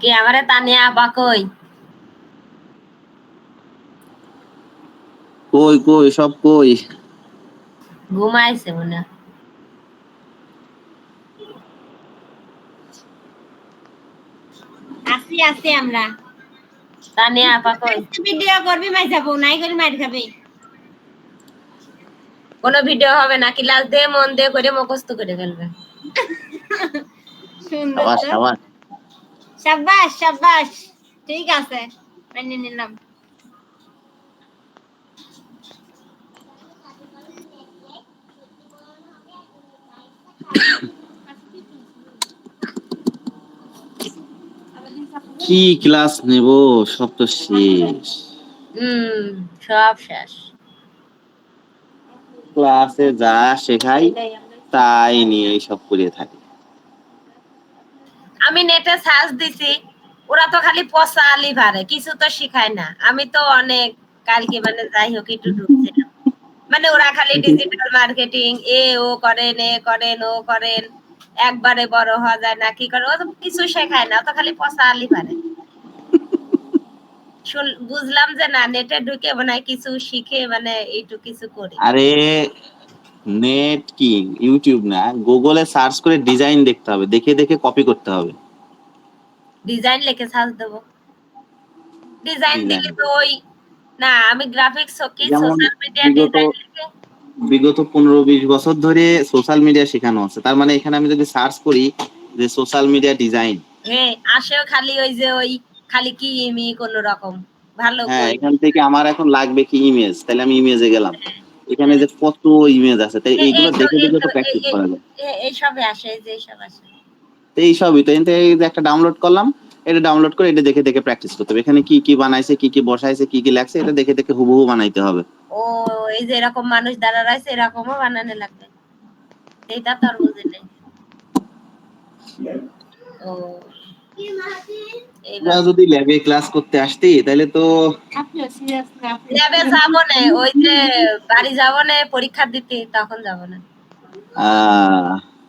কে আমারে তানিয়া আপা কই কই কই সব কই ঘুমাইছে মনে আসি আসি আমরা তানিয়া আপা কই ভিডিও করবি মাই যাবো নাই করে মার খাবে কোনো ভিডিও হবে না ক্লাস দিয়ে মন দিয়ে করে মুখস্থ করে ফেলবে সুন্দর আবার তো আবার শাবাশ শাবাশ ঠিক আছে মেনে নিলাম কি ক্লাস নেব সব তো শেষ সব শেষ ক্লাসে যা শেখাই তাই নিয়ে সব করে থাকি আমি নেটে সার্চ দিছি ওরা তো খালি পচা আলি ভারে কিছু তো শিখায় না আমি তো অনেক কালকে মানে যাই হোক একটু ঢুকছিলাম মানে ওরা খালি ডিজিটাল মার্কেটিং ও করেন ও করেন একবারে বড় হওয়া যায় না কি করে ও তো কিছু শেখায় না ও তো খালি পচা আলি ভারে বুঝলাম যে না নেটে ঢুকে মানে কিছু শিখে মানে এইটু কিছু করি আরে নেট কি ইউটিউব না গুগলে সার্চ করে ডিজাইন দেখতে হবে দেখে দেখে কপি করতে হবে ডিজাইন লিখে সার্চ দেব ডিজাইন দিলে তো ওই না আমি গ্রাফিক্স কি সোশ্যাল মিডিয়া ডিজাইন লিখে বিগত 15-20 বছর ধরে সোশ্যাল মিডিয়া শেখানো আছে তার মানে এখানে আমি যদি সার্চ করি যে সোশ্যাল মিডিয়া ডিজাইন হ্যাঁ আসেও খালি ওই যে ওই খালি কি ইমি কোন রকম ভালো হ্যাঁ এখান থেকে আমার এখন লাগবে কি ইমেজ তাহলে আমি ইমেজে গেলাম এখানে যে কত ইমেজ আছে তাই এইগুলো দেখে দেখে তো প্র্যাকটিস করা যায় এই সবে আসে যে সব আসে এই সবই তো এখান থেকে একটা ডাউনলোড করলাম এটা ডাউনলোড করে এটা দেখে দেখে প্র্যাকটিস করতে হবে এখানে কি কি বানাইছে কি কি বসাইছে কি কি লেখছে এটা দেখে দেখে হুবহু বানাইতে হবে ও এই যে এরকম মানুষ দাঁড়া রয়েছে এরকমও বানানো লাগবে এইটা তো আর বুঝি নাই ও আমরা যদি ল্যাবে ক্লাস করতে আসতি তাহলে তো ল্যাবে যাবো না ওই যে বাড়ি যাবো না পরীক্ষা দিতে তখন যাবো না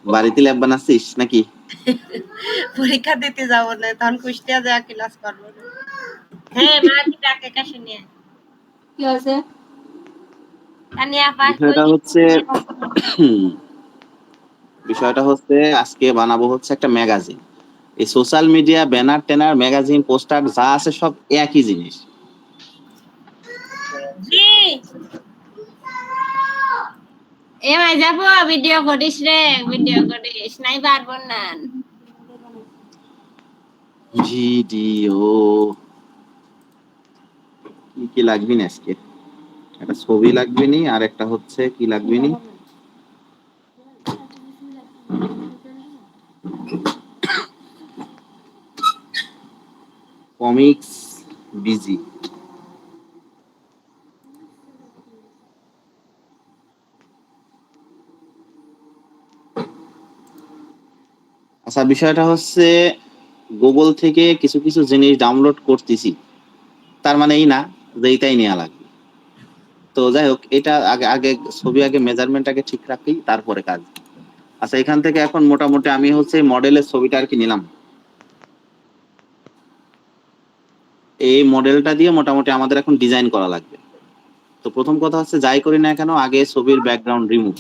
বাড়িতে ল্যাব বানাচ্ছিস নাকি পরীক্ষা দিতে যাবো না তখন কুষ্টিয়া যা ক্লাস করবো না হ্যাঁ মা কি ডাকে কাছে নিয়ে কি হয়েছে বিষয়টা হচ্ছে আজকে বানাবো হচ্ছে একটা ম্যাগাজিন এই social media banner ট্যানার magazine poster যা আছে সব একই জিনিস জি এমাই যাবো ভিডিও করিস রে ভিডিও করিস নাই পারবো না ভিডিও কি কি লাগবে না আজকে একটা ছবি লাগবে নি আর একটা হচ্ছে কি লাগবে নি কমিক্স বিজি আচ্ছা বিষয়টা হচ্ছে গুগল থেকে কিছু কিছু জিনিস ডাউনলোড করতেছি তার মানে এই না যে এইটাই নেওয়া লাগবে তো যাই হোক এটা আগে আগে ছবি আগে মেজারমেন্ট আগে ঠিক রাখি তারপরে কাজ আচ্ছা এখান থেকে এখন মোটামুটি আমি হচ্ছে মডেলের ছবিটা আর কি নিলাম এই মডেলটা দিয়ে মোটামুটি আমাদের এখন ডিজাইন করা লাগবে তো প্রথম কথা হচ্ছে যাই করি না কেন আগে ছবির ব্যাকগ্রাউন্ড রিমুভ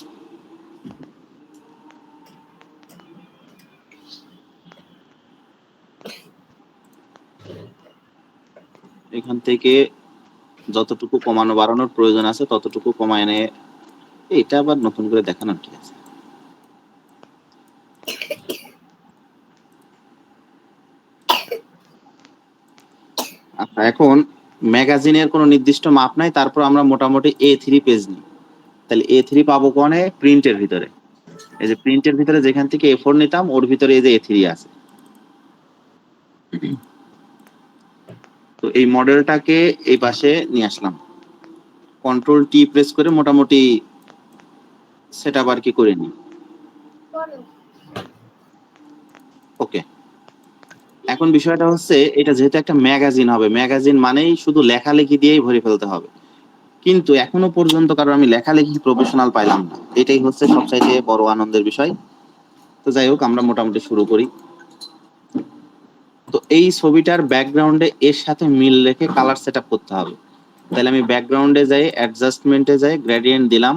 এখান থেকে যতটুকু কমানো বাড়ানোর প্রয়োজন আছে ততটুকু কমায় এনে এটা আবার নতুন করে দেখানোর কি আছে আচ্ছা এখন ম্যাগাজিনের কোনো নির্দিষ্ট মাপ নাই তারপর আমরা মোটামুটি A3 পেজ নিই তাহলে A3 পাবো কোনে প্রিন্টের ভিতরে এই যে প্রিন্টের ভিতরে যেখান থেকে A4 নিতাম ওর ভিতরে এই যে A3 আছে তো এই মডেলটাকে এই পাশে নিয়ে আসলাম কন্ট্রোল টি প্রেস করে মোটামুটি সেটআপ আর কি করে নিই ওকে এখন বিষয়টা হচ্ছে এটা যেহেতু একটা ম্যাগাজিন হবে ম্যাগাজিন মানেই শুধু লেখালেখি দিয়েই ভরে ফেলতে হবে কিন্তু এখনো পর্যন্ত কারণ আমি লেখালেখি প্রফেশনাল পাইলাম না, এটাই হচ্ছে সবচাইতে বড় আনন্দের বিষয়। তো যাই হোক, আমরা মোটামুটি শুরু করি। তো এই ছবিটার ব্যাকগ্রাউন্ডে এর সাথে মিল রেখে কালার সেট আপ করতে হবে। তাহলে আমি ব্যাকগ্রাউন্ডে যাই, অ্যাডজাস্টমেন্টে যাই, গ্রেডিয়েন্ট দিলাম।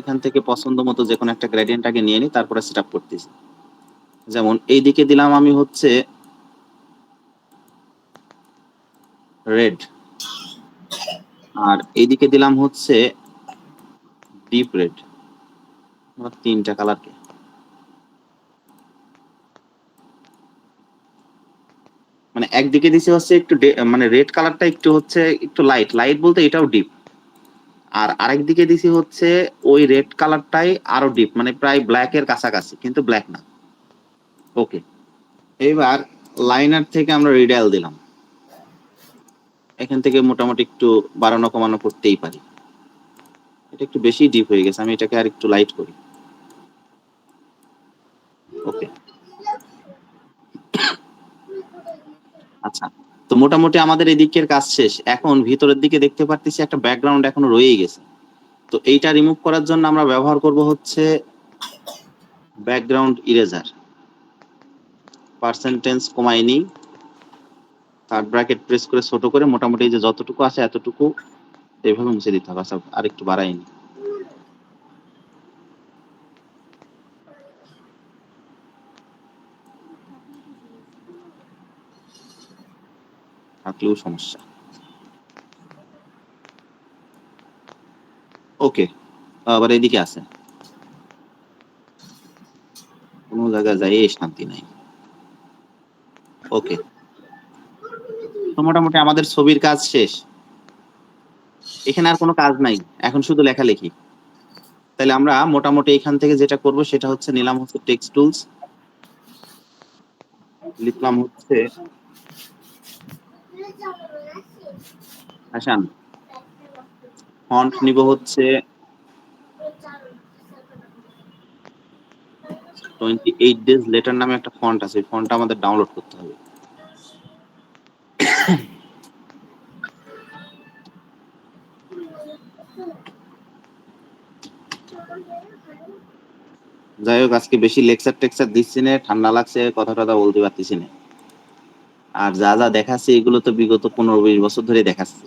এখান থেকে পছন্দ মতো যে কোনো একটা গ্রেডিয়েন্ট আগে নিয়ে নিই, তারপরে সেট আপ করতেছি। যেমন এইদিকে দিলাম আমি হচ্ছে রেড, আর এইদিকে দিলাম হচ্ছে ডিপ রেড। তিনটা কালারকে মানে একদিকে দিছি হচ্ছে একটু মানে রেড কালারটা একটু হচ্ছে একটু লাইট, লাইট বলতে এটাও ডিপ। আর আরেক দিকে দিছি হচ্ছে ওই রেড কালারটাই আরো ডিপ, মানে প্রায় ব্ল্যাক এর কাছাকাছি কিন্তু ব্ল্যাক না। ওকে, এবার লাইনার থেকে আমরা রিডায়াল দিলাম। এখান থেকে মোটামুটি একটু বাড়ানো কমানো করতেই পারি। এটা একটু বেশি ডিপ হয়ে গেছে, আমি এটাকে আর একটু লাইট করি। ওকে, আচ্ছা। তো মোটামুটি আমাদের এই দিকের কাজ শেষ। এখন ভিতরের দিকে দেখতে পারতেছি একটা ব্যাকগ্রাউন্ড এখনো রয়েই গেছে। তো এইটা রিমুভ করার জন্য আমরা ব্যবহার করব হচ্ছে ব্যাকগ্রাউন্ড ইরেজার। পার্সেন্টেজ কমাই নিই, থার্ড ব্র্যাকেট প্রেস করে ছোট করে মোটামুটি যে যতটুকু আছে এতটুকু এইভাবে মুছে দিতে হবে। আচ্ছা, আর একটু বাড়াই নি। থাকলেও সমস্যা। ওকে, আবার এদিকে আছে, কোনো জায়গায় যাই শান্তি নাই। ওকে, তো মোটামুটি আমাদের ছবির কাজ শেষ। এখানে আর কোনো কাজ নাই, এখন শুধু লেখালেখি। তাহলে আমরা মোটামুটি এখান থেকে যেটা করব সেটা হচ্ছে নিলাম হচ্ছে টেক্সট টুলস, লিখলাম হচ্ছে হাসান। ফন্ট নিব হচ্ছে 28 days লেটার নামে একটা ফন্ট আছে, ফন্টটা আমাদের ডাউনলোড করতে হবে। যাই হোক, আজকে বেশি লেকচার টেকচার দিচ্ছি না, ঠান্ডা লাগছে, কথা টথা বলতে পারতেছি না। আর যা যা দেখাচ্ছি এগুলো তো বিগত 15-20 বছর ধরে দেখাচ্ছি।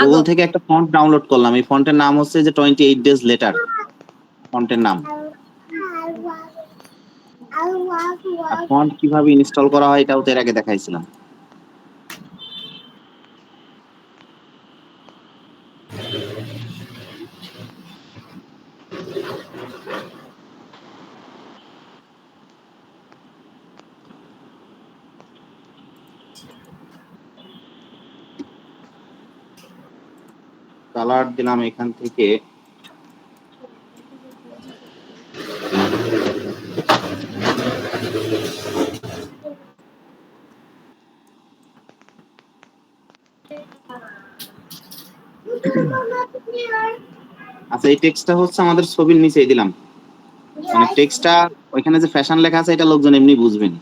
গুগল থেকে একটা ফন্ট ডাউনলোড করলাম, এই ফন্টের নাম হচ্ছে যে 28 days লেটার ফন্টের নাম। আর ফন্ট কিভাবে ইনস্টল করা হয় এটাও তো এর আগে দেখাইছিলাম। কালার দিলাম এখান থেকে আচ্ছা, এই টেক্সটটা হচ্ছে আমাদের ছবির নিচেই দিলাম, মানে টেক্সটটা ওইখানে যে ফ্যাশন লেখা আছে এটা লোকজন এমনি বুঝবেন।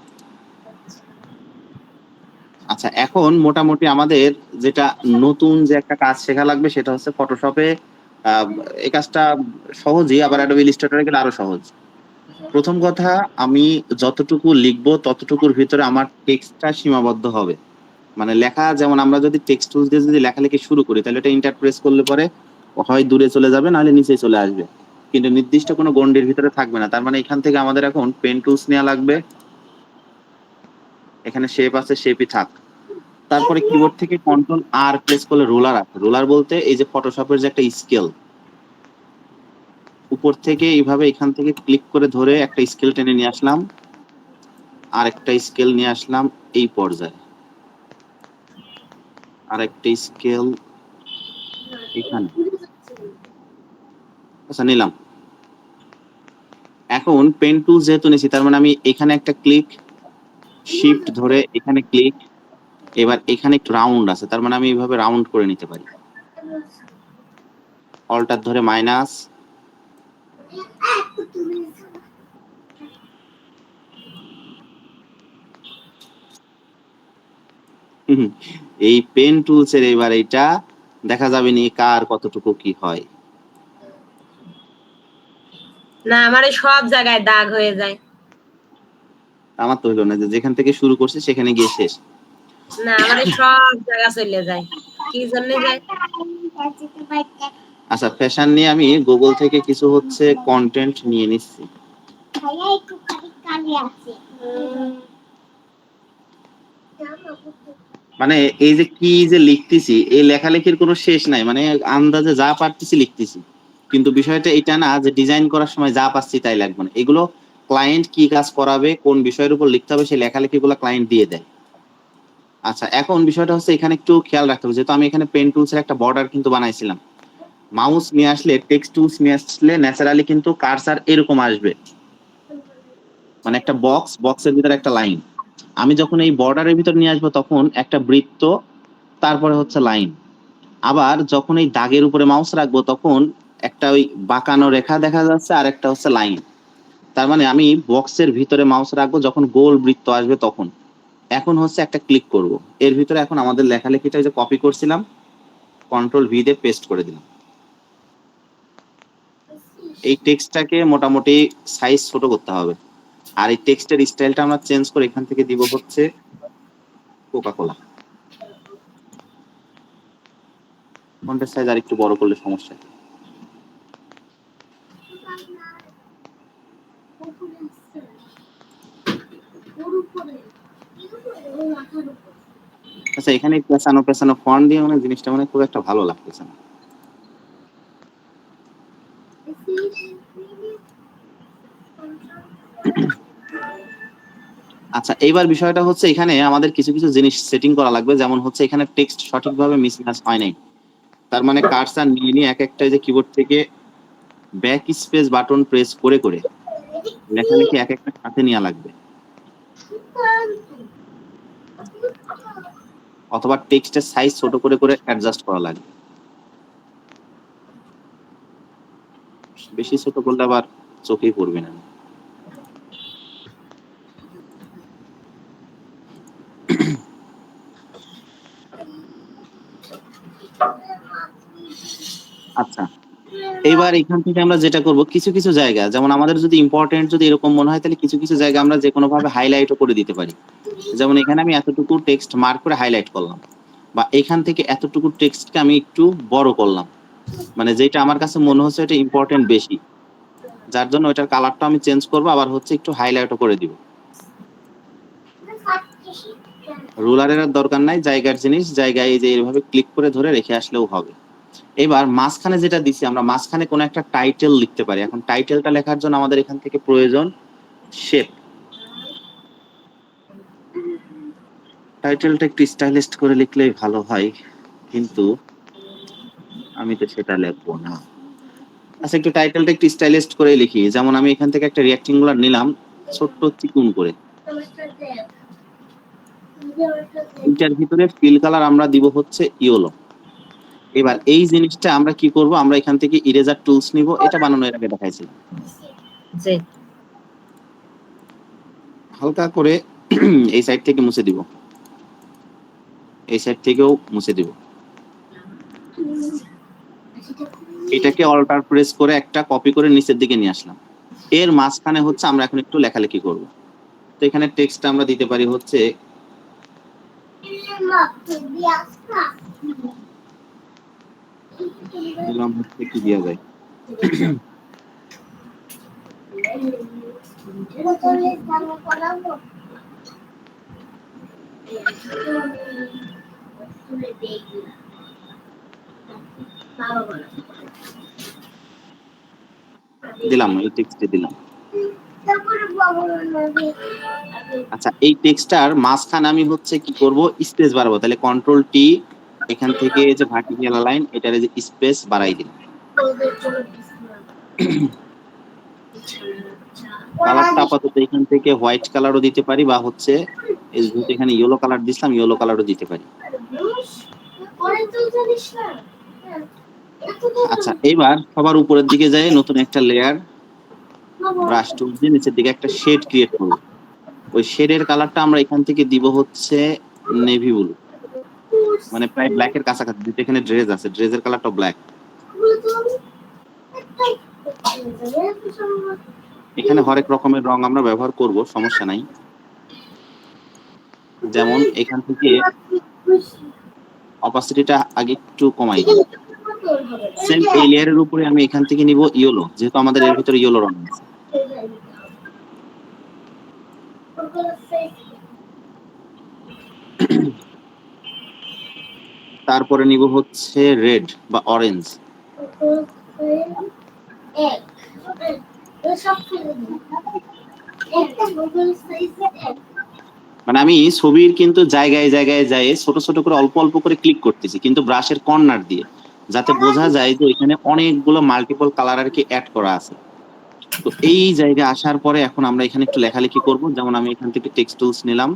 আচ্ছা, এখন মোটামুটি আমাদের যেটা নতুন যে একটা কাজ শেখা লাগবে সেটা হচ্ছে ফটোশপে। এই কাজটা সহজই, আবার অ্যাডোবি ইলাস্ট্রেটরে গেলে আরো সহজ। প্রথম কথা, আমি যতটুকু লিখবো ততটুকুর ভিতরে আমার টেক্সটটা সীমাবদ্ধ হবে। মানে লেখা, যেমন আমরা যদি টেক্সট টুলস দিয়ে যদি লেখালেখি শুরু করি তাহলে এটা ইন্টার প্রেস করলে পরে হয় দূরে চলে যাবে, নাহলে নিচে চলে আসবে, কিন্তু নির্দিষ্ট কোনো গন্ডির ভিতরে থাকবে না। তার মানে এখান থেকে আমাদের এখন পেন টুলস নেওয়া লাগবে। এখানে শেপ আছে, শেপই থাক। তারপরে কিবোর্ড থেকে কন্ট্রোল আর প্রেস করলে রোলার আছে। রোলার বলতে এই যে ফটোশপের যে একটা স্কেল, উপর থেকে এইভাবে এখান থেকে ক্লিক করে ধরে একটা স্কেল টেনে নিয়ে আসলাম, আর একটা স্কেল নিয়ে আসলাম এই পর্যায়ে, আর একটা স্কেল এখানে। আচ্ছা, নিলাম। এখন পেন টুল যেহেতু নিয়েছি তার মানে আমি এখানে একটা ক্লিক, শিফট ধরে এখানে ক্লিক, এবার এখানে একটু রাউন্ড আছে তার মানে আমি এইভাবে রাউন্ড করে নিতে পারি। অল্টার ধরে মাইনাস, এই পেন টুলস এর এবার এটা দেখা যাবে নি কার কতটুকু কি হয়। না আমার সব জায়গায় দাগ হয়ে যায়। আমার তো হলো না, যে যেখান থেকে শুরু করছি সেখানে গিয়ে শেষ। না আমার সব জায়গা চলে যায়, কি জন্য যায়? আচ্ছা, ফ্যাশন নিয়ে আমি গুগল থেকে কিছু হচ্ছে কন্টেন্ট নিয়ে নিচ্ছি। মানে এই যে কি যে লিখতেছি, এই লেখালেখির কোনো শেষ নাই, মানে আন্দাজে যা পারতেছি লিখতেছি। কিন্তু বিষয়টা এটা না যে ডিজাইন করার সময় যা পাচ্ছি তাই লাগবে না, এগুলো ক্লায়েন্ট কি কাজ করাবে, কোন বিষয়ের উপর লিখতে হবে, সেই লেখালেখিগুলো ক্লায়েন্ট দিয়ে দেয়। আচ্ছা, এখন বিষয়টা হচ্ছে এখানে একটু খেয়াল রাখতে হবে, যেহেতু আমি এখানে পেন টুলস এর একটা বর্ডার কিন্তু বানাইছিলাম। মাউস নিয়ে আসলে, টেক্সট টুলস নিয়ে আসলে ন্যাচারালি কিন্তু কার্সার এরকম আসবে, মানে একটা বক্সের ভিতরে একটা লাইন। আমি যখন এই বর্ডারের ভিতর নিয়ে আসবো তখন একটা বৃত্ত, তারপরে হচ্ছে লাইন। আবার যখন এই দাগের উপরে মাউস রাখবো তখন একটা ওই বাঁকানো রেখা দেখা যাচ্ছে, আর একটা হচ্ছে লাইন। তার মানে আমি বক্সের ভিতরে মাউস রাখবো যখন গোল বৃত্ত আসবে তখন। এখন হচ্ছে একটা ক্লিক করব, এর ভিতরে এখন আমাদের লেখালেখিটা যে কপি করছিলাম, কন্ট্রোল ভি দিয়ে পেস্ট করে দিলাম। এই টেক্সটটাকে মোটামুটি সাইজ ছোট করতে হবে, আর এই টেক্সটের স্টাইলটা আমরা চেঞ্জ করে এখান থেকে দিব হচ্ছে কোকা-কোলা। ফন্টের সাইজ আর একটু বড় করলে সমস্যা। আচ্ছা, এখানে পেছানো পেছানো ফন্ট দিয়ে মানে জিনিসটা মানে খুব একটা ভালো লাগতেছে না। আচ্ছা, এইবার বিষয়টা হচ্ছে এখানে আমাদের কিছু কিছু জিনিস সেটিং করা লাগবে, যেমন হচ্ছে এখানে টেক্সট সঠিকভাবে মিসম্যাচ হয় নাই। তার মানে কার্সার নিয়ে নিয়ে এক একটা যে কিবোর্ড থেকে ব্যাক স্পেস বাটন প্রেস করে করে লেখালেখি এক একটা সাথে নেওয়া লাগবে, অথবা টেক্সটের সাইজ ছোট করে করে অ্যাডজাস্ট করা লাগবে। বেশি ছোট করলে আবার চোখেই পড়বে না। আচ্ছা, এইবার এখান থেকে আমরা যেটা করব, কিছু কিছু জায়গা যেমন আমাদের যদি ইম্পর্টেন্ট যদি এরকম মনে হয়, তাহলে কিছু কিছু জায়গা আমরা যে কোনো ভাবে হাইলাইটও করে দিতে পারি। যেমন এখানে আমি এতটুকু টেক্সট মার্ক করে হাইলাইট করলাম, বা এখান থেকে এতটুকু টেক্সটকে আমি একটু বড় করলাম, মানে যেটা আমার কাছে মনে হচ্ছে এটা ইম্পর্টেন্ট বেশি, যার জন্য ওইটার কালারটা আমি চেঞ্জ করব, আবার হচ্ছে একটু হাইলাইটও করে দিব। রুলারের আর দরকার নাই, জায়গার জিনিস জায়গায় এই যে এইভাবে ক্লিক করে ধরে রেখে আসলেও হবে। এবার মাঝখানে যেটা দিছি, আমরা মাঝখানে কোনো একটা টাইটেল লিখতে পারি। এখন টাইটেলটা লেখার জন্য আমাদের এখান থেকে প্রয়োজন শেপ। টাইটেলটা একটু স্টাইলিশ করে লিখলেই ভালো হয়, কিন্তু আমি তো সেটা লিখবো না। আচ্ছা, একটু টাইটেলটা একটু স্টাইলিশ করে লিখি। যেমন আমি এখান থেকে একটা রেক্টেঙ্গুলার নিলাম, ছোট্ট চিকুন করে। এটার ভিতরে ফিল কালার আমরা দিব হচ্ছে ইয়েলো। এবার এই জিনিসটা আমরা কি করব, আমরা এখান থেকে ইরেজার টুলস নিব, এটা বানানোর আগে দেখাইছি। জি, হালকা করে এই সাইড থেকে মুছে দিব, এই সাইড থেকেও মুছে দিব। এটাকে অল্টার প্রেস করে একটা কপি করে নিচের দিকে নিয়ে আসলাম। এর মাঝখানে হচ্ছে আমরা এখন একটু লেখালেখি করব। তো এখানে টেক্সট আমরা দিতে পারি হচ্ছে দিলাম হচ্ছে কি দেওয়া যায়, দিলাম এই টেক্সটে দিলাম। আচ্ছা, এই টেক্সটার মাঝখানে আমি হচ্ছে কি করব, স্পেস বাড়াবো। তাহলে কন্ট্রোল টি, এখান থেকে যে ভার্টিক্যাল লাইন, এটার যে স্পেস বাড়াই দিলাম। কালারটা আপাতত এখান থেকে হোয়াইট কালারও দিতে পারি, বা হচ্ছে এই যেহেতু এখানে ইয়েলো কালার দিছিলাম, ইয়েলো কালারও দিতে পারি। আচ্ছা, এবার সবার উপরের দিকে যাই, নতুন একটা লেয়ার ব্রাশ টুল দিয়ে নিচের দিকে একটা শেড ক্রিয়েট করব। ওই শেডের কালারটা আমরা এখান থেকে দিব হচ্ছে নেভি ব্লু। মানে প্রায় ব্ল্যাক এর কাছাকাছি, যেটা এখানে ড্রেস আছে, ড্রেসের কালারটা ব্ল্যাক। এখানে হরেক রকমের রং আমরা ব্যবহার করব, সমস্যা নাই। যেমন এখান থেকে অপাসিটিটা আগে একটু কমাই দিই। সেম এই লেয়ারের উপরে আমি এখান থেকে নিব ইয়েলো, যেহেতু আমাদের এর ভিতরে ইয়েলো রং আছে। তারপরে নিব হচ্ছে রেড বা অরেঞ্জ। মানে আমি ছবির কিন্তু জায়গায় জায়গায় যায় ছোট ছোট করে অল্প অল্প করে ক্লিক করতেছি, কিন্তু ব্রাশের কর্নার দিয়ে, যাতে বোঝা যায় যে এখানে অনেকগুলো মাল্টিপল কালার আর কি অ্যাড করা আছে। তো এই জায়গায় আসার পরে এখন আমরা এখানে একটু লেখালেখি করব। যেমন আমি এখান থেকে টেক্সট টুলস নিলাম,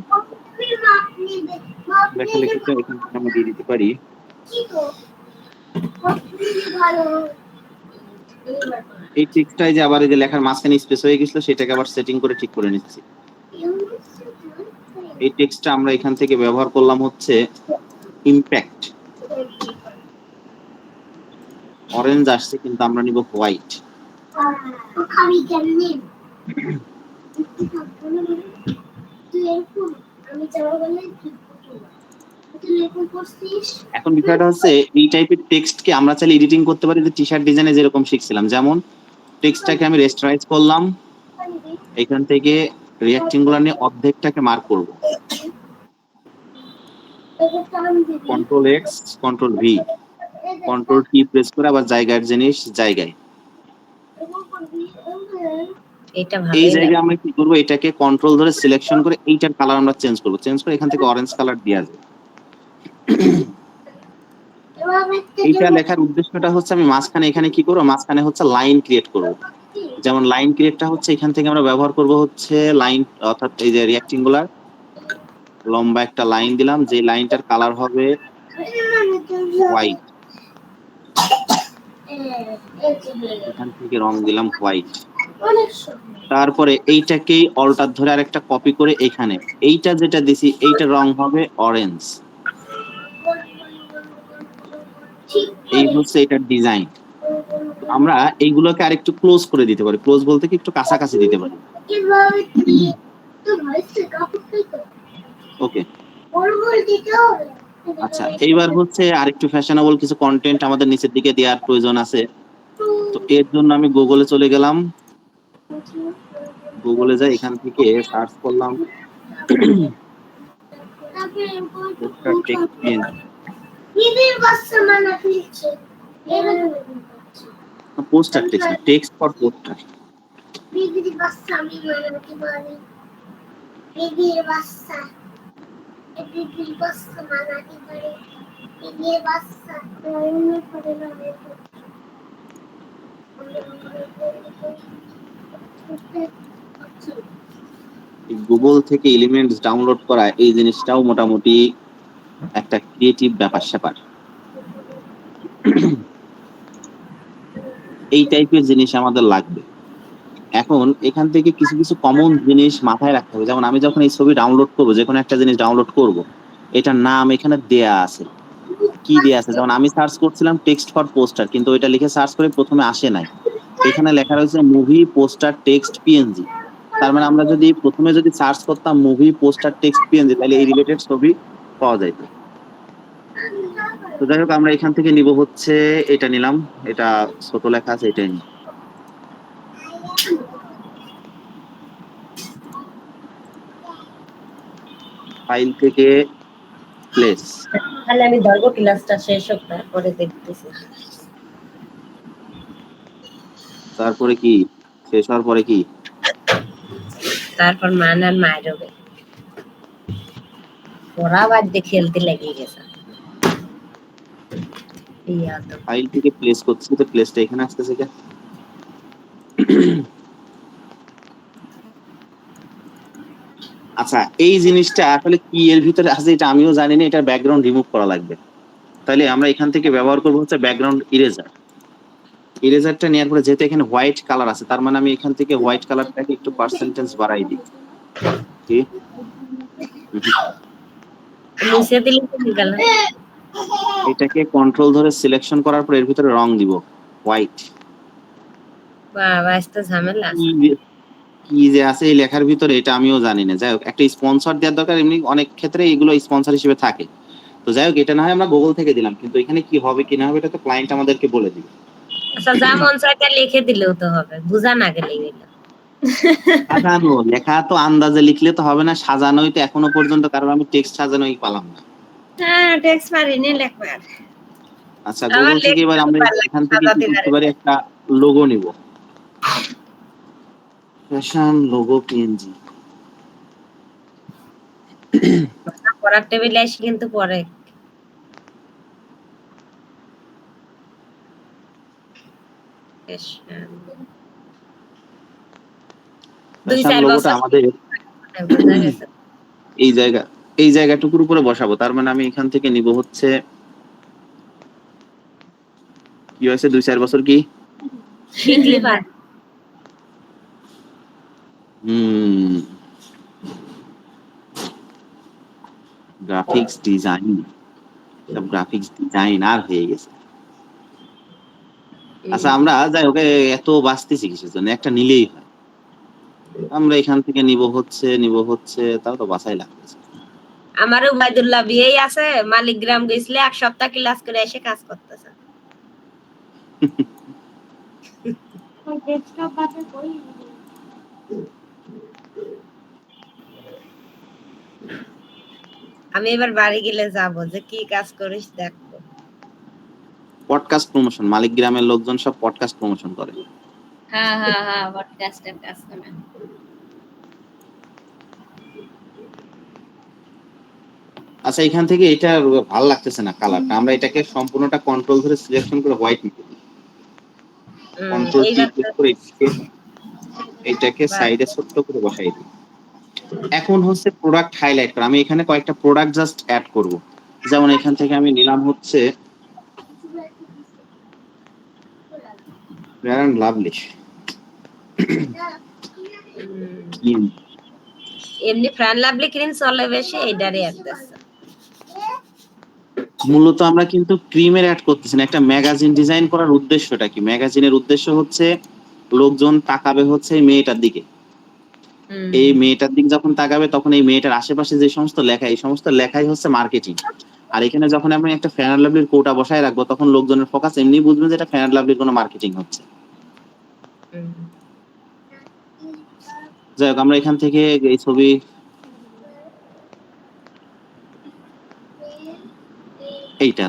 লেখালেখিটা এখান থেকে আমি দিয়ে দিতে পারি। এই টেক্সটটাই যে আবার এই যে লেখার মাঝখানে স্পেস হয়ে গেছিল, সেটাকে আবার সেটিং করে ঠিক করে নিচ্ছি। এই টেক্সটটা আমরা এখান থেকে ব্যবহার করলাম হচ্ছে ইমপ্যাক্ট। অরেঞ্জ আসছে, কিন্তু আমরা নিব হোয়াইট। এখন বিষয়টা হচ্ছে এই টাইপের টেক্সটকে আমরা চাইলে এডিটিং করতে পারি, যে টি শার্ট ডিজাইনে যেরকম শিখছিলাম। যেমন টেক্সটটাকে আমি রেস্টারাইজ করলাম, এখান থেকে রেক্ট্যাঙ্গুলার নিয়ে অর্ধেকটাকে মার্ক করব, control x control V control T press করে আবার জায়গার জিনিস জায়গায়। এটা এই ভালোই জায়গায় আমরা কি করব, এটাকে কন্ট্রোল ধরে সিলেকশন করে এইটার কালার আমরা চেঞ্জ করব, চেঞ্জ করে এখান থেকে অরেঞ্জ কালার দেয়া যায়। এইটা লেখার উদ্দেশ্যটা হচ্ছে আমি মাঝখানে এখানে কি করব, মাঝখানে হচ্ছে লাইন ক্রিয়েট করব। যেমন লাইন ক্রিয়েটটা হচ্ছে এখান থেকে আমরা ব্যবহার করব হচ্ছে লাইন, অর্থাৎ এই যে রেক্ট্যাঙ্গুলার লম্বা একটা লাইন দিলাম, যে লাইনটার কালার হবে হোয়াইট। এখান থেকে রং দিলাম হোয়াইট। তারপরে এইটাকেই অল্টার ধরে আরেকটা কপি করে এখানে এইটা যেটা দিছি এইটার রং হবে অরেঞ্জ। এই হচ্ছে এটার ডিজাইন। আমরা এইগুলোকে আরেকটু ক্লোজ করে দিতে পারি, ক্লোজ বলতে কি একটু কাছাকাছি দিতে পারি। ওকে, আচ্ছা এইবার হচ্ছে আরেকটু ফ্যাশনেবল কিছু কন্টেন্ট আমাদের নিচের দিকে দেওয়ার প্রয়োজন আছে। তো এর জন্য আমি গুগলে চলে গেলাম, গুগলে যাই, এখান থেকে সার্চ করলাম poster text PNG. Poster text না, টেক্সট ফর পোস্টার। গুগল থেকে এলিমেন্টস ডাউনলোড করা এই জিনিসটাও মোটামুটি একটা ক্রিয়েটিভ ব্যাপার স্যাপার। এই টাইপের জিনিস আমাদের লাগবে। এখন এখান থেকে কিছু কিছু কমন জিনিস মাথায় রাখতে হবে। যেমন আমি যখন এই ছবি ডাউনলোড করবো, যে কোনো একটা জিনিস ডাউনলোড করব, এটার নাম এখানে দেয়া আছে, কি দেয়া আছে। যেমন আমি সার্চ করছিলাম টেক্সট ফর পোস্টার, কিন্তু ওইটা লিখে সার্চ করে প্রথমে আসে নাই, এখানে লেখা রয়েছে মুভি পোস্টার টেক্সট পিএনজি। তার মানে আমরা যদি প্রথমে যদি সার্চ করতাম মুভি পোস্টার টেক্সট পিএনজি, তাহলে এই রিলেটেড ছবি পাওয়া যাইত। তো যাই হোক, আমরা এখান থেকে নিব হচ্ছে এটা নিলাম, এটা ছোট লেখা আছে, এটাই নিই। ফাইল থেকে প্লেস, তাহলে আমি ধরবো ক্লাসটা শেষ হোক, তারপরে দেখতেছি। তারপরে কি শেষ হওয়ার পরে কি, তারপর মানার মায়ের হবে, ওরা বাদ খেলতে লেগে গেছে। ফাইল থেকে প্লেস করছি, তো প্লেসটা এখানে আসতেছে কি? আচ্ছা, এই জিনিসটা আসলে কি এর ভিতরে আছে এটা আমিও জানি না, এটার ব্যাকগ্রাউন্ড রিমুভ করা লাগবে। তাহলে আমরা এখান থেকে ব্যবহার করবো হচ্ছে ব্যাকগ্রাউন্ড ইরেজার। ইরেজারটা নেওয়ার পরে যেহেতু এখানে হোয়াইট কালার আছে, তার মানে আমি এখান থেকে হোয়াইট কালারটাকে একটু পার্সেন্টেজ বাড়াই দিই। কি নিচে দিলে কি গেল? এটাকে কন্ট্রোল ধরে সিলেকশন করার পর এর ভিতরে রং দিব হোয়াইট। বাবা আজকে ঝামেলা আছে। কি যে আছে এই লেখার ভিতরে এটা আমিও জানি না। যাই হোক, একটা স্পন্সর দেওয়ার দরকার, এমনি অনেক ক্ষেত্রে এগুলো স্পন্সর হিসেবে থাকে। তো যাই হোক, এটা না হয় আমরা গুগল থেকে দিলাম, কিন্তু এখানে কি হবে কি না হবে এটা তো ক্লায়েন্ট আমাদেরকে বলে দিবে। আচ্ছা যা মন চাইতে লিখে দিলেও তো হবে, বুঝা না গেলেই হলো। সাজানো লেখা তো আন্দাজে লিখলে তো হবে না, সাজানোই তো এখনো পর্যন্ত কারণ আমি টেক্সট সাজানোই পালাম না। হ্যাঁ টেক্সট পারিনি লেখবার। আচ্ছা, আমার গুগল থেকে এবার লিখতে আমরা ভালো লাগে, এখান থেকে কি সাজাতে করতে পারি পারি, না। একটা লোগো নিব, ফ্যাশন লোগো পিএনজি। পড়ার টেবিলে এসে কিন্তু পরে দুই ফ্যাশন চার লোগোটা বছর আমাদের বোঝা গেছে। এই জায়গাটুকুর উপরে বসাবো। তার মানে আমি এখান থেকে নিব হচ্ছে কি হয়েছে 2-4 বছর কি শিখলি পার। গ্রাফিক্স ডিজাইন, সব গ্রাফিক্স ডিজাইনার হয়ে গেছে। আচ্ছা, আমরা যাই হোক এত বাঁচতেছি কিসের জন্য, একটা নিলেই হয়। আমরা এখান থেকে নিব হচ্ছে তাও তো বাছাই লাগতেছে। আমার উবাইদুল্লাহ বিয়েই আছে, মালিকগ্রাম গেছিলে 1 সপ্তাহ ক্লাস করে এসে কাজ করতেছে। আমি এবার বাড়ি গেলে যাব, যে কি কাজ করিস দেখবো। পডকাস্ট প্রমোশন, মালিকগ্রামের লোকজন সব পডকাস্ট প্রমোশন করে। হ্যাঁ হ্যাঁ হ্যাঁ পডকাস্টের কাজ করে। আচ্ছা, এখান থেকে এটা ভালো লাগতেছে না কালারটা, আমরা এটাকে সম্পূর্ণটা কন্ট্রোল ধরে সিলেকশন করে হোয়াইট নিতে দিই। কন্ট্রোল টি ক্লিক করে এটাকে সাইডে ছোট্ট করে বসাই দিই। এখন হচ্ছে প্রোডাক্ট হাইলাইট করা। আমি এখানে কয়েকটা প্রোডাক্ট জাস্ট অ্যাড করব। যেমন এখান থেকে আমি নিলাম হচ্ছে ফেয়ার অ্যান্ড লাভলি। এমনি ফ্যান লাভলি ক্রিম চলে বেশি, এইটারই আসতেছে। মূলত আমরা কিন্তু ক্রিমের অ্যাড করতেছি না। একটা ম্যাগাজিন ডিজাইন করার উদ্দেশ্যটা কি? ম্যাগাজিনের উদ্দেশ্য হচ্ছে লোকজন তাকাবে হচ্ছে এই মেয়েটার দিকে। এই মেয়েটার দিকে যখন তাকাবে তখন এই মেয়েটার আশেপাশে যে সমস্ত লেখা, এই সমস্ত লেখাই হচ্ছে মার্কেটিং। আর এখানে যখন আমি একটা ফেয়ার অ্যান্ড লাভলির কোটা বসায় রাখবো তখন লোকজনের ফোকাস এমনি বুঝবে যে এটা ফেয়ার অ্যান্ড লাভলির কোনো মার্কেটিং হচ্ছে। যাই হোক, আমরা এখান থেকে এই ছবি এইটা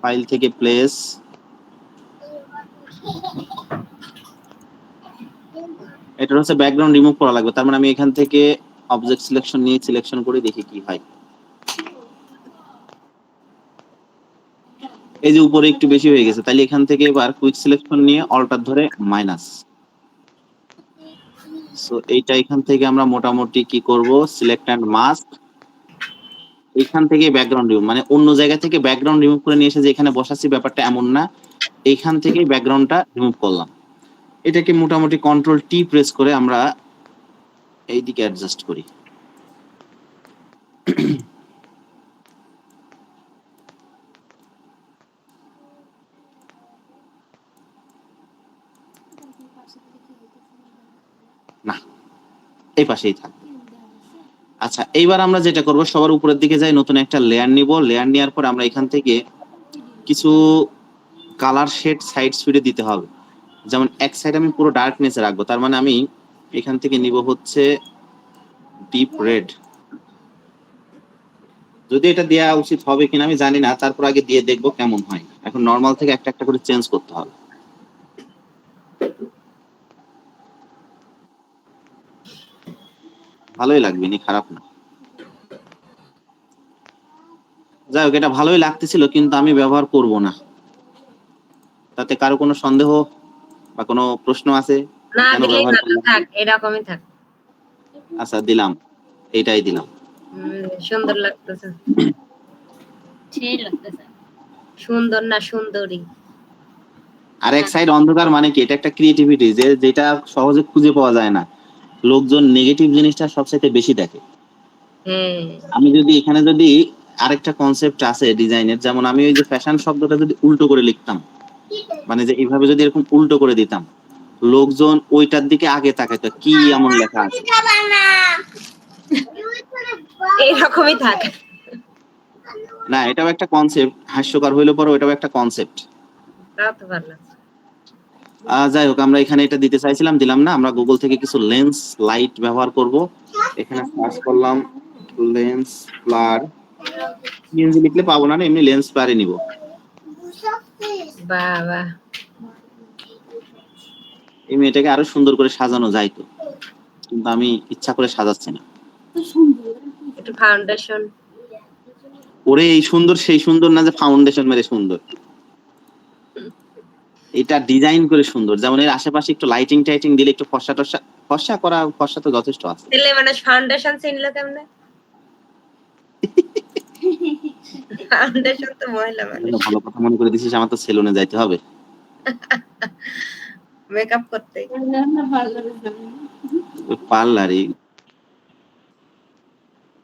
ফাইল থেকে প্লেস, এটা হচ্ছে ব্যাকগ্রাউন্ড রিমুভ করা লাগবে। তার মানে আমি এখান থেকে অবজেক্ট সিলেকশন নিয়ে সিলেকশন করে দেখি কি হয়। এই যে উপরে একটু বেশি হয়ে গেছে, তাহলে এখান থেকে এবার কুইক সিলেকশন নিয়ে অল্টার ধরে মাইনাস। সো এইটা এখান থেকে আমরা মোটামুটি কি করব, সিলেক্ট এন্ড মাস্ক। এখান থেকে ব্যাকগ্রাউন্ড রিমুভ, মানে অন্য জায়গা থেকে ব্যাকগ্রাউন্ড রিমুভ করে নিয়ে এসে যে এখানে বসাচ্ছি ব্যাপারটা এমন না, এইখান থেকে ব্যাকগ্রাউন্ডটা রিমুভ করলাম। এটাকে মোটামুটি কন্ট্রোল টি প্রেস করে আমরা এইদিকে অ্যাডজাস্ট করি। না, এই পাশেই থাকবে। আচ্ছা, এইবার আমরা যেটা করব, সবার উপরের দিকে যাই, নতুন একটা লেয়ার নিব। লেয়ার নেওয়ার পর আমরা এখান থেকে কিছু কালার শেড সাইড সুইডে দিতে হবে। যেমন এক সাইড আমি পুরো ডার্কনেসে রাখবো, তার মানে আমি এখান থেকে নিব হচ্ছে ডিপ রেড। যদি এটা দেওয়া উচিত হবে কিনা আমি জানি না, তারপর আগে দিয়ে দেখবো কেমন হয়। এখন নর্মাল থেকে একটা একটা করে চেঞ্জ করতে হবে। ভালোই লাগবে, নি খারাপ না। যাই হোক, এটা ভালোই লাগতেছিল কিন্তু আমি ব্যবহার করব না। তাতে কারো কোনো সন্দেহ বা কোনো প্রশ্ন আছে? না কেন দিলেই ব্যবহার ভালো করলাম? থাক, এরকমই থাক। আচ্ছা, দিলাম, এইটাই দিলাম। সুন্দর লাগতেছে। সেই লাগতেছে। সুন্দর না সুন্দরী। আর এক সাইড অন্ধকার মানে কি? এটা একটা ক্রিয়েটিভিটি, যেটা সহজে খুঁজে পাওয়া যায় না। লোকজন নেগেটিভ জিনিসটা সবচেয়ে বেশি দেখে। হ্যাঁ আমি যদি এখানে যদি আরেকটা কনসেপ্ট আছে ডিজাইনের, যেমন আমি ওই যে ফ্যাশন শব্দটা যদি উল্টো করে লিখতাম, মানে যে এইভাবে যদি এরকম উল্টো করে দিতাম, লোকজন ওইটার দিকে আগে তাকাতো কি এমন লেখা আছে। এইরকমই থাকে। না, এটাও একটা কনসেপ্ট, হাস্যকর হইলে পরে ওইটাও একটা কনসেপ্ট। তাও তো ভালো। যাই হোক, আমরা এখানে এটা দিতে চাইছিলাম, দিলাম না। আমরা গুগল থেকে কিছু লেন্স লাইট ব্যবহার করব। এখানে সার্চ করলাম লেন্স ফ্লার, পিএনজি লিখলে পাবো না, এমনি লেন্স ফ্লারে নিব। বাহ বাহ, এই মেয়েটাকে আরো সুন্দর করে সাজানো যাইতো, কিন্তু আমি ইচ্ছা করে সাজাচ্ছি না। একটু ফাউন্ডেশন। ওরে এই সুন্দর সেই সুন্দর না যে ফাউন্ডেশন মেরে সুন্দর, এটা ডিজাইন করে সুন্দর। যেমন এর আশেপাশে একটু লাইটিং টাইটিং দিলে একটু ফর্সা টর্সা, ফর্সা করা ফর্সা তো যথেষ্ট আছে। ছেলে মানুষ ফাউন্ডেশন চিনলো কেমনে? ফাউন্ডেশন তো মহিলা মানুষ। ভালো কথা মনে করে দিছিস, আমার তো সেলুনে যাইতে হবে মেকআপ করতে। পার্লারে।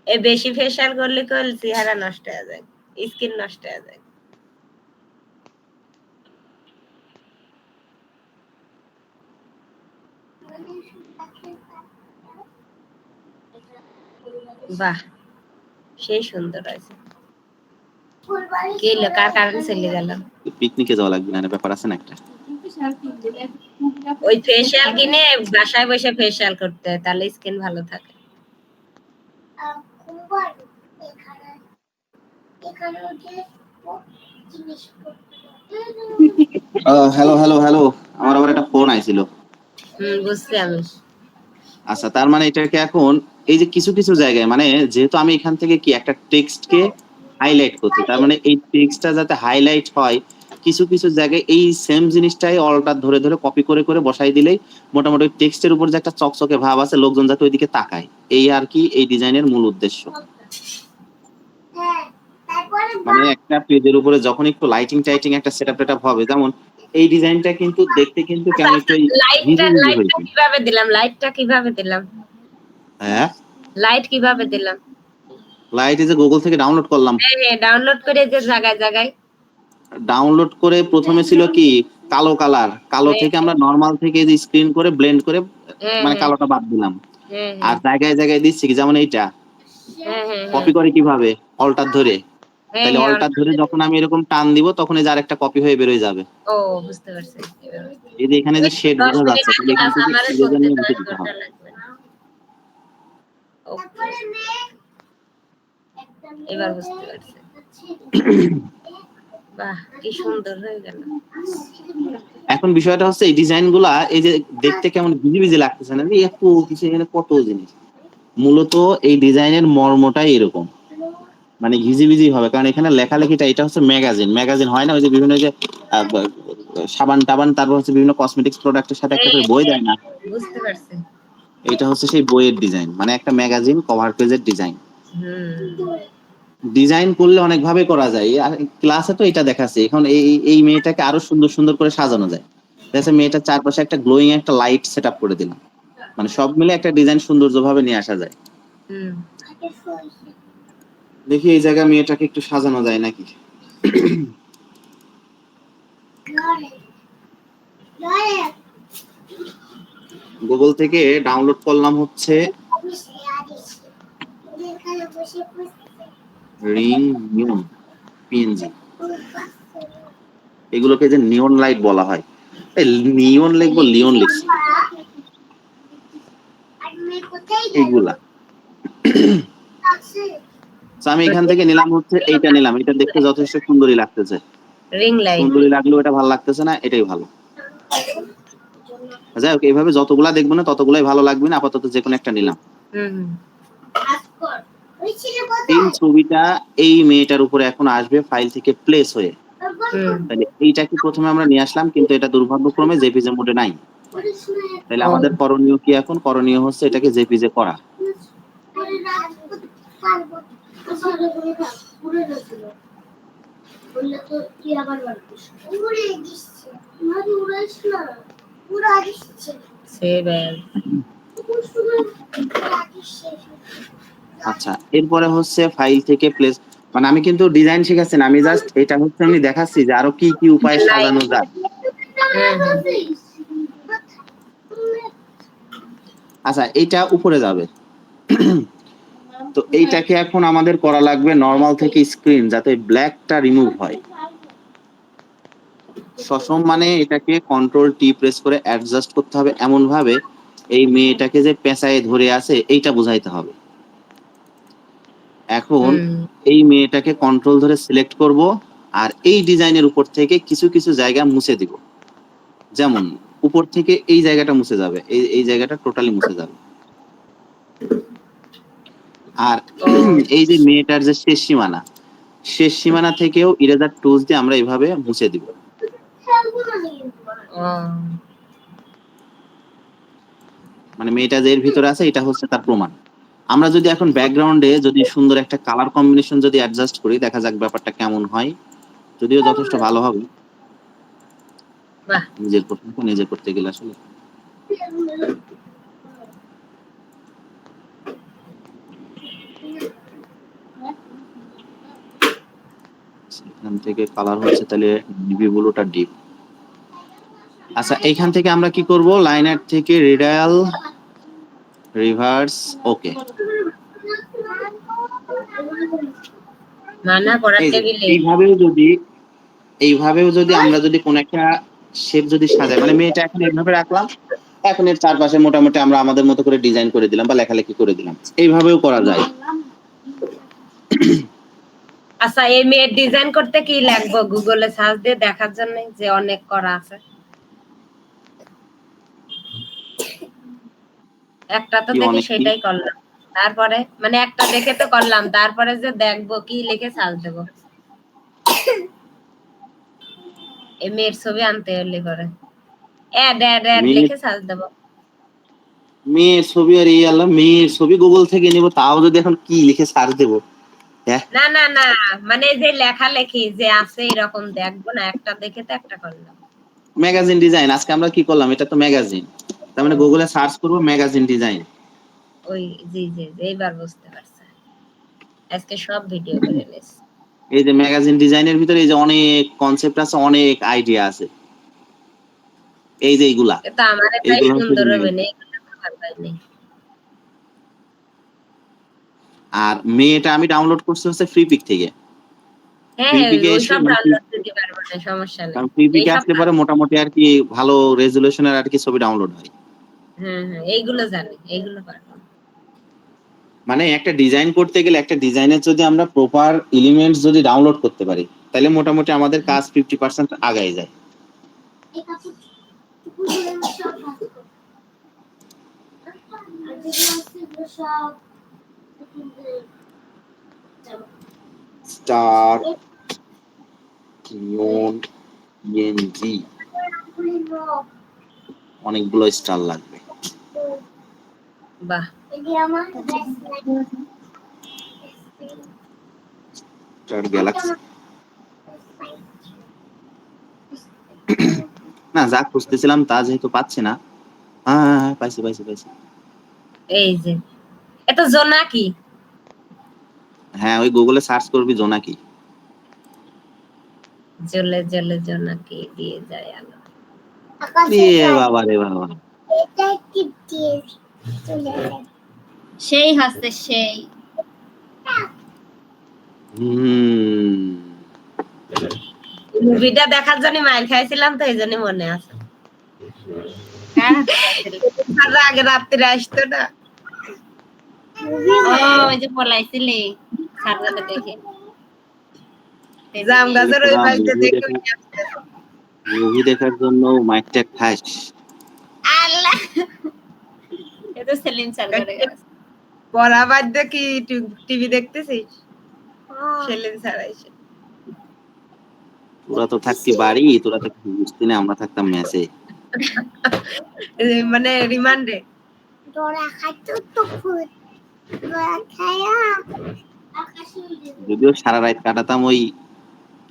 এই বেশি ফেশিয়াল করলে কল চেহারা নষ্ট হয়ে যায়, স্কিন নষ্ট হয়ে যায়। বাহ, সেই সুন্দর আছে। কি হলো, কার কারণে চলে গেল? পিকনিকে যাওয়া লাগবে না, ব্যাপার আছে না একটা। ওই ফেশিয়াল কিনে বাসায় বসে ফেশিয়াল করতে হয়, তাহলে স্কিন ভালো থাকে। হ্যালো হ্যালো হ্যালো, আমার আবার একটা ফোন আইছিল। বুঝছি আমি। আচ্ছা, তার মানে এটাকে এখন এই যে কিছু কিছু জায়গায়, মানে যেহেতু আমি এখান থেকে কি একটা টেক্সটকে হাইলাইট করছি, তার মানে এই টেক্সটটা যাতে হাইলাইট হয়, কিছু কিছু জায়গায় এই সেম জিনিসটাই অল্টার ধরে ধরে কপি করে করে বসাই দিলেই মোটামুটি টেক্সটের উপর যে একটা চকচকে ভাব আছে, লোকজন যাতে ওইদিকে তাকায়, এই আর কি এই ডিজাইনের মূল উদ্দেশ্য। মানে একটা পেজের উপরে যখন একটু লাইটিং টাইটিং একটা সেটআপ টেটআপ হবে, যেমন এই ডিজাইনটা কিন্তু দেখতে কিন্তু কেমন একটু লাইটটা হয়েছে। কিভাবে দিলাম? লাইটটা কিভাবে দিলাম? হ্যাঁ, লাইট কিভাবে দিলাম? লাইট এই যে গুগল থেকে ডাউনলোড করলাম। হ্যাঁ, ডাউনলোড করে যে জায়গায় জায়গায় ডাউনলোড করে প্রথমে ছিল কি কালো কালার, কালো থেকে আমরা নরমাল থেকে যে স্ক্রিন করে ব্লেন্ড করে মানে কালোটা বাদ দিলাম। আর জায়গায় জায়গায় দিচ্ছি কি, যেমন এইটা কপি করে কিভাবে অল্টার ধরে, তাহলে অল্টার ধরে যখন আমি এরকম টান দিব তখন এই যে আরেকটা কপি হয়ে বের হয়ে যাবে। ও বুঝতে পারছি। এই যে এখানে যে শেড বোঝা যাচ্ছে, তাহলে এখান থেকে ইরেজার নিয়ে মুছে দিতে হবে। এবার বুঝতে পারছি। বাহ, কি সুন্দর হয়ে গেল। এখন বিষয়টা হচ্ছে এই ডিজাইন গুলা এই যে দেখতে কেমন ভিজি ভিজি লাগতেছে না, এত কিছু এখানে কত জিনিস। মূলত এই ডিজাইনের মর্মটাই এরকম, মানে ঘিজিবিজি হবে, কারণ এখানে লেখালেখিটা এটা হচ্ছে ম্যাগাজিন। ম্যাগাজিন হয় না ওই যে বিভিন্ন যে সাবান টাবান, তারপর হচ্ছে বিভিন্ন কসমেটিক্স প্রোডাক্টের সাথে একটা করে বই দেয় না, বুঝতে পারছি। এটা হচ্ছে সেই বইয়ের ডিজাইন, মানে একটা ম্যাগাজিন কভার পেজের ডিজাইন। ডিজাইন করলে অনেক ভাবে করা যায়, আর ক্লাসে তো এটা দেখাচ্ছে। এখন এই মেয়েটাকে আরো সুন্দর সুন্দর করে সাজানো যায়। দেখছে মেয়েটার চারপাশে একটা গ্লোয়িং একটা লাইট সেটআপ করে দিলাম, মানে সব মিলে একটা ডিজাইন সৌন্দর্যভাবে নিয়ে আসা যায়। দেখি এই জায়গা মেয়েটাকে একটু সাজানো যায় নাকি। গুগল থেকে ডাউনলোড করলাম হচ্ছে রিং নিয়ন পিএনজি, এগুলোকে যে নিয়ন লাইট বলা হয়। নিয়ন লিখবো, লিওন লিখছি এগুলা। আমি এখান থেকে নিলাম হচ্ছে এইটা নিলাম, এটা দেখতে যথেষ্ট সুন্দরই লাগতেছে। রিং লাইট সুন্দরী লাগলেও এটা ভালো লাগতেছে না, এটাই ভালো। যাই হোক, এইভাবে যতগুলা দেখবো না ততগুলাই ভালো লাগবে না, আপাতত যে কোনো একটা নিলাম। এই ছবিটা এই মেয়েটার উপরে এখন আসবে ফাইল থেকে প্লেস হয়ে। তাহলে এইটা কি প্রথমে আমরা নিয়ে আসলাম, কিন্তু এটা দুর্ভাগ্যক্রমে জেপিজে মোডে নাই। তাহলে আমাদের করণীয় কি এখন? করণীয় হচ্ছে এটাকে জেপিজে করা। আচ্ছা, এরপরে হচ্ছে ফাইল থেকে প্লেস, মানে আমি কিন্তু ডিজাইন শিখাচ্ছি না, আমি জাস্ট এটা হচ্ছে আমি দেখাচ্ছি যে আরো কি কি উপায়ে লাইক সাজানো যায়। আচ্ছা, এইটা উপরে যাবে। তো এইটাকে এখন আমাদের করা লাগবে নরমাল থেকে স্ক্রিন, যাতে ব্ল্যাকটা রিমুভ হয়। সসম মানে এটাকে কন্ট্রোল টি প্রেস করে অ্যাডজাস্ট করতে হবে এমন ভাবে এই মেয়েটাকে যে পেঁচায় ধরে আছে এইটা বোঝাইতে হবে। এখন এই মেয়েটাকে কন্ট্রোল ধরে সিলেক্ট করব, আর এই ডিজাইনের উপর থেকে কিছু কিছু জায়গা মুছে দিব। যেমন উপর থেকে এই জায়গাটা মুছে যাবে, এই জায়গাটা টোটালি মুছে যাবে। আর এই যে মেয়েটার যে শেষ সীমানা থেকেও ইরেজার টুলস দিয়ে আমরা এইভাবে মুছে দিব। মানে মেয়েটা যে এর ভিতরে আছে এটা হচ্ছে তার প্রমাণ। আমরা যদি এখন ব্যাকগ্রাউন্ডে যদি সুন্দর একটা কালার কম্বিনেশন যদি অ্যাডজাস্ট করি, দেখা যাক ব্যাপারটা কেমন হয়। যদিও যথেষ্ট ভালো হবে। নিজের প্রশংসা নিজে করতে গেলে আসলে এখান থেকে কালার হচ্ছে তাহলে নেভি ব্লুটা ডিপ। আচ্ছা, এইখান থেকে আমরা কি করব, লাইনার থেকে রেডিয়াল রিভার্স ওকে। মানা করার টেবিলে এইভাবেও যদি আমরা যদি কোন একটা শেপ যদি সাজাই, মানে মেয়েটা এখন এইভাবে রাখলাম, এখন এর চারপাশে মোটামুটি আমরা আমাদের মতো করে ডিজাইন করে দিলাম বা লেখালেখি করে দিলাম, এইভাবেও করা যায়। আচ্ছা, এই মেয়ের ডিজাইন করতে কি লাগবে গুগলে সার্চ দিয়ে দেখার জন্য যে অনেক করা আছে? একটা তো দেখে সেটাই করলাম, তারপরে মানে একটা দেখে তো করলাম, তারপরে যে দেখবো কি লিখে সার্চ দেবো। এই মেয়ের ছবি আনতে হলে করে অ্যাড লিখে সার্চ দেবো। মেয়ের ছবি আর এই আল্লাহ, মেয়ের ছবি গুগল থেকে নিব, তাও যদি এখন কি লিখে সার্চ দেবো? না না না, মানে যে লেখালেখি যে আছে এরকম দেখবো না, একটা দেখে তো একটা করলাম। ম্যাগাজিন ডিজাইন আজকে আমরা কি করলাম, এটা তো ম্যাগাজিন, তার মানে গুগলে সার্চ করব ম্যাগাজিন ডিজাইন। ওই জি জি, এইবার বুঝতে পারছি, আজকে সব ভিডিও করে নিস। এই যে ম্যাগাজিন ডিজাইনের ভিতরে এই যে অনেক কনসেপ্ট আছে, অনেক আইডিয়া আছে, এই যে এইগুলা, এটা আমারে তাই এইগুলো হচ্ছে সুন্দর হবে না, এগুলো তো ভালো হয়নি। আর মেয়েটা আমি ডাউনলোড করছি হচ্ছে ফ্রি পিক থেকে। হ্যাঁ, ওই সব ডাউনলোড দিতে পারবো না, সমস্যা নেই। কারণ ফ্রি পিকে আসলে পরে মোটামুটি আর কি ভালো রেজুলেশনের আর কি ছবি ডাউনলোড হয়। হ্যাঁ হ্যাঁ, এইগুলো জানি, এইগুলো পারবো। মানে একটা ডিজাইন করতে গেলে একটা ডিজাইনের যদি আমরা প্রপার এলিমেন্টস যদি ডাউনলোড করতে পারি, তাহলে মোটামুটি আমাদের কাজ 50% আগায় যায়। স্টার নিয়ন ইএনজি অনেকগুলো স্টার লাগবে। বাহ, স্টার গ্যালাক্সি না, যা খুঁজতেছিলাম তা যেহেতু পাচ্ছি না। হ্যাঁ, পাইছি। এই যে এটা জোনাকি। হ্যাঁ, ওই গুগলে সার্চ করবি জোনাকি। জ্বলে জ্বলে জোনাকি দিয়ে যায় আলো। বাবা রে বাবা, সেই হচ্ছে সেই। মুভিটা দেখার জন্য মাইল খাইছিলাম তো, এই জন্য মনে আছে। আগে রাত্রে আসতো না, ওই যে পলাইছিলি সারদাতে দেখে জাম গাছের ওই পাশে দেখে মুভি দেখার জন্য মাইকটা খাস। আল্লাহ, এ তো সেলিম স্যার করে গেছে। পড়া বাদ দিয়ে কি টিভি দেখতেছিস? সেলিম স্যার আইছে। তোরা তো থাকতি বাড়ি, তোরা তো বুঝতি না, আমরা থাকতাম মেসে। মানে রিমান্ডে যদিও সারা রাত কাটাতাম ওই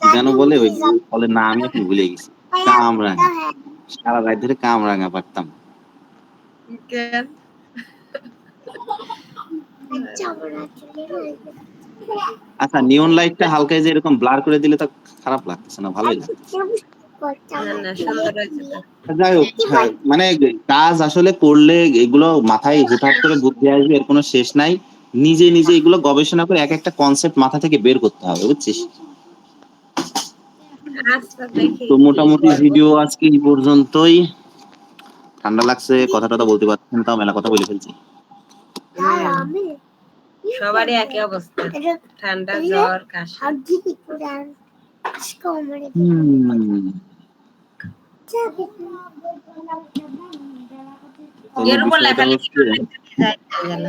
কি যেন বলে, ওই ফলের নাম আমি এখন ভুলে গেছি, কামরাঙা। সারা রাত ধরে কামরাঙা পারতাম। আচ্ছা নিয়ন লাইটটা হালকা যে এরকম ব্লার করে দিলে তো খারাপ লাগতেছে না, ভালোই লাগছে। না না সুন্দর হয়েছে তো। যাই হোক, হ্যাঁ, মানে কাজ আসলে করলে এগুলো মাথায় হুটহাট করে বুদ্ধি আসবে এর কোনো শেষ নাই। নিজে নিজে এগুলো গবেষণা করে এক একটা কনসেপ্ট মাথা থেকে বের করতে হবে, বুঝছিস? আচ্ছা দেখি তো কি মোটামুটি করবো। ভিডিও আজকে এই পর্যন্তই। ঠান্ডা লাগছে, কথা টথা বলতে পারছি না, তাও মেলা কথা বলে ফেলছি। সবারই একই অবস্থা, ঠান্ডা জ্বর কাশি। হুম, তবে এর উপর বিষয়টা লেখালেখি হচ্ছে করলে ডিজাইন হয়ে গেল।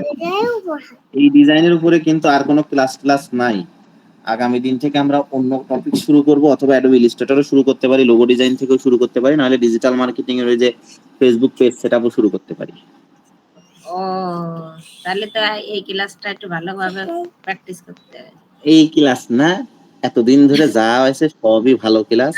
এই ডিজাইনের উপরে কিন্তু আর কোনো ক্লাস নাই। আগামী দিন থেকে আমরা অন্য টপিক শুরু করব, অথবা অ্যাডোবি ইলাস্ট্রেটরও শুরু করতে পারি, লোগো ডিজাইন থেকেও শুরু করতে পারি, নাহলে ডিজিটাল মার্কেটিং এর ওই যে ফেসবুক পেজ সেটআপও শুরু করতে পারি। ও তাহলে তো এই ক্লাসটা একটু ভালোভাবে প্র্যাকটিস করতে হবে। এই ক্লাস না, এতদিন ধরে যা হয়েছে সবই ভালো ক্লাস।